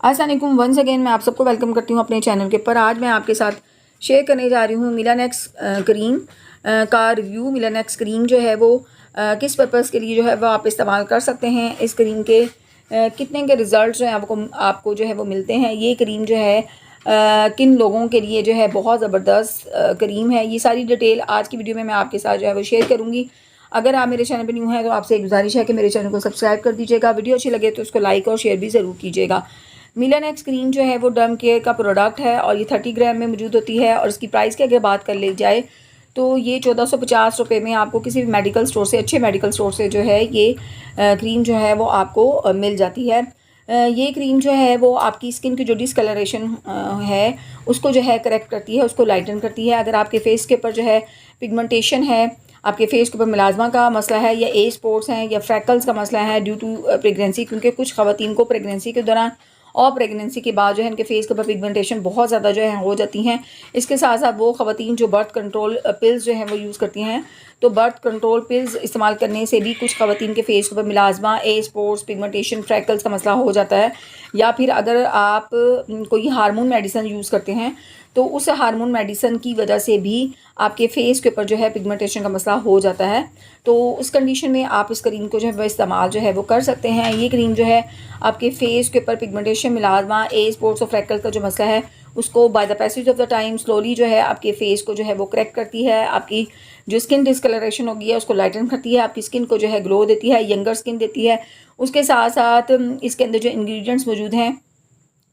अस्सलाम वालेकुम, once again मैं आप सबको वेलकम करती हूँ अपने चैनल के पर। आज मैं आपके साथ शेयर करने जा रही हूँ मिलानेक्स क्रीम का रिव्यू। मिलानेक्स क्रीम जो है वो किस पर्पज़ के लिए जो है वो आप इस्तेमाल कर सकते हैं। इस क्रीम के कितने के रिज़ल्ट जो हैं आपको जो है वो मिलते हैं। ये क्रीम जो है किन लोगों के लिए जो है बहुत ज़बरदस्त क्रीम है। ये सारी डिटेल आज की वीडियो में मैं आपके साथ जो है वो शेयर करूँगी। अगर आप मेरे चैनल पर न्यू हैं तो आपसे एक गुजारिश है कि मेरे चैनल को सब्सक्राइब कर दीजिएगा। वीडियो अच्छी लगे तो उसको लाइक और शेयर भी ज़रूर कीजिएगा। मिलानेक्स क्रीम जो है वो डर्म केयर का प्रोडक्ट है और ये 30 ग्राम में मौजूद होती है। और इसकी प्राइस की अगर बात कर ली जाए तो ये 1450 रुपये में आपको किसी भी मेडिकल स्टोर से, अच्छे मेडिकल स्टोर से जो है ये क्रीम जो है वो आपको मिल जाती है। ये क्रीम जो है वो आपकी स्किन की जो डिसकलरेशन है उसको जो है करेक्ट करती है, उसको लाइटन करती है। अगर आपके फेस के ऊपर जो है पिगमेंटेशन है, आपके फेस के ऊपर मिलाजमा का मसला है, या एज स्पॉट्स हैं, या फ्रैकल्स का मसला है ड्यू टू प्रेगनेंसी, क्योंकि कुछ ख़वातीन को प्रेगनेंसी के दौरान और प्रेगनेंसी के बाद जो है इनके फेस के ऊपर पिगमेंटेशन बहुत ज़्यादा जो है हो जाती हैं। इसके साथ साथ वो ख़वातीन जो बर्थ कंट्रोल पिल्स जो हैं वो यूज़ करती हैं, तो बर्थ कंट्रोल पिल्स इस्तेमाल करने से भी कुछ ख़वातीन के फेस के ऊपर मिलाजमा, एज स्पॉट्स, पिगमेंटेशन, फ्रैकल्स का मसला हो जाता है। या फिर अगर आप कोई हार्मोन मेडिसिन यूज़ करते हैं तो उस हार्मोन मेडिसिन की वजह से भी आपके फेस के ऊपर जो है पिगमेंटेशन का मसला हो जाता है। तो उस कंडीशन में आप इस क्रीम को जो है वो इस्तेमाल जो है वो कर सकते हैं। ये क्रीम जो है आपके फेस के ऊपर पिगमेंटेशन, मिलाजमा, एज स्पॉट्स और फ्रैकल्स का जो मसला है उसको by the passage of the time slowly जो है आपके फेस को जो है वो करेक्ट करती है। आपकी जो स्किन डिसकलरेशन होगी है उसको लाइटन करती है, आपकी स्किन को जो है ग्लो देती है, यंगर स्किन देती है। उसके साथ साथ इसके अंदर जो इंग्रेडिएंट्स मौजूद हैं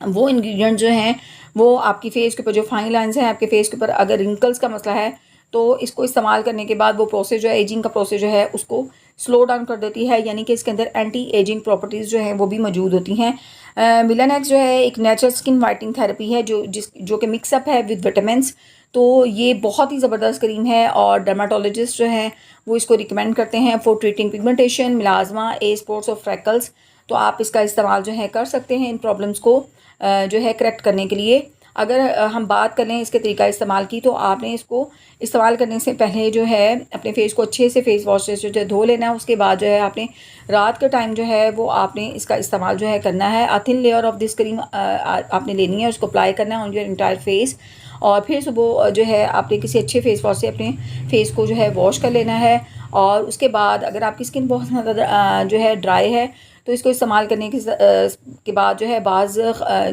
वो इंग्रेडिएंट जो हैं वो आपकी फेस के ऊपर जो फाइन लाइंस हैं, आपके फेस के ऊपर अगर रिंकल्स का मसला है तो इसको इस्तेमाल करने के बाद वो प्रोसेस जो है, एजिंग का प्रोसेस जो है उसको स्लो डाउन कर देती है। यानी कि इसके अंदर एंटी एजिंग प्रॉपर्टीज़ जो हैं वो भी मौजूद होती हैं। मिलानेक्स जो है एक नेचुरल स्किन वाइटनिंग थेरेपी है जो कि मिक्सअप है विद विटामिन्स। तो ये बहुत ही ज़बरदस्त क्रीम है और डर्माटोलॉजिस्ट जो हैं वो इसको रिकमेंड करते हैं for treating pigmentation, melasma, age spots और फ्रैकल्स। तो आप इसका इस्तेमाल जो है कर सकते हैं इन प्रॉब्लम्स को जो है करेक्ट करने के लिए। अगर हम बात करें इसके तरीका इस्तेमाल की, तो आपने इसको इस्तेमाल करने से पहले जो है अपने फेस को अच्छे से फेस वॉश से जो है धो लेना है। उसके बाद जो है आपने रात का टाइम जो है वो आपने इसका इस्तेमाल जो है करना है। A thin layer of this cream आपने लेनी है, उसको अप्लाई करना है ऑन योर इंटायर फेस। और फिर सुबह जो है आपने किसी अच्छे फेस वॉश से अपने फेस को जो है वॉश कर लेना है। और उसके बाद अगर आपकी स्किन बहुत ज़्यादा जो है ड्राई है तो इसको इस्तेमाल करने के बाद जो है बाज़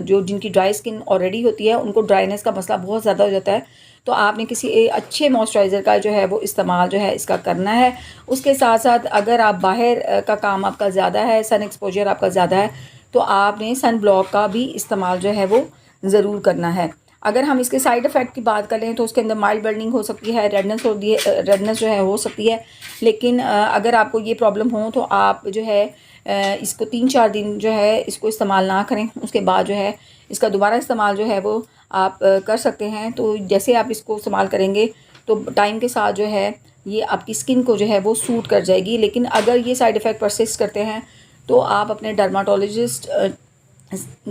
जो जिनकी ड्राई स्किन ऑलरेडी होती है उनको ड्राइनेस का मसला बहुत ज़्यादा हो जाता है, तो आपने किसी अच्छे मॉइस्चराइज़र का जो है वो इस्तेमाल जो है इसका करना है। उसके साथ साथ अगर आप बाहर का काम आपका ज़्यादा है, सन एक्सपोजर आपका ज़्यादा है, तो आपने सन ब्लॉक का भी इस्तेमाल जो है वो ज़रूर करना है। अगर हम इसके साइड इफ़ेक्ट की बात करें तो उसके अंदर माइल्ड बर्निंग हो सकती है, रेडनेस जो है हो सकती है। लेकिन अगर आपको ये प्रॉब्लम हो तो आप जो है इसको 3-4 दिन जो है इसको इस्तेमाल ना करें। उसके बाद जो है इसका दोबारा इस्तेमाल जो है वो आप कर सकते हैं। तो जैसे आप इसको इस्तेमाल करेंगे तो टाइम के साथ जो है ये आपकी स्किन को जो है वो सूट कर जाएगी। लेकिन अगर ये साइड इफ़ेक्ट परसिस्ट करते हैं तो आप अपने डर्माटोलॉजिस्ट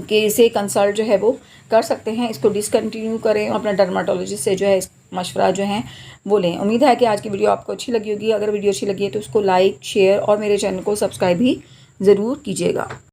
के से कंसल्ट जो है वो कर सकते हैं। इसको डिसकंटिन्यू करें और अपना डर्माटोलॉजिस्ट से जो है मशवरा जो है वो लें। उम्मीद है कि आज की वीडियो आपको अच्छी लगी होगी। अगर वीडियो अच्छी लगी है तो उसको लाइक, शेयर और मेरे चैनल को सब्सक्राइब भी ज़रूर कीजिएगा।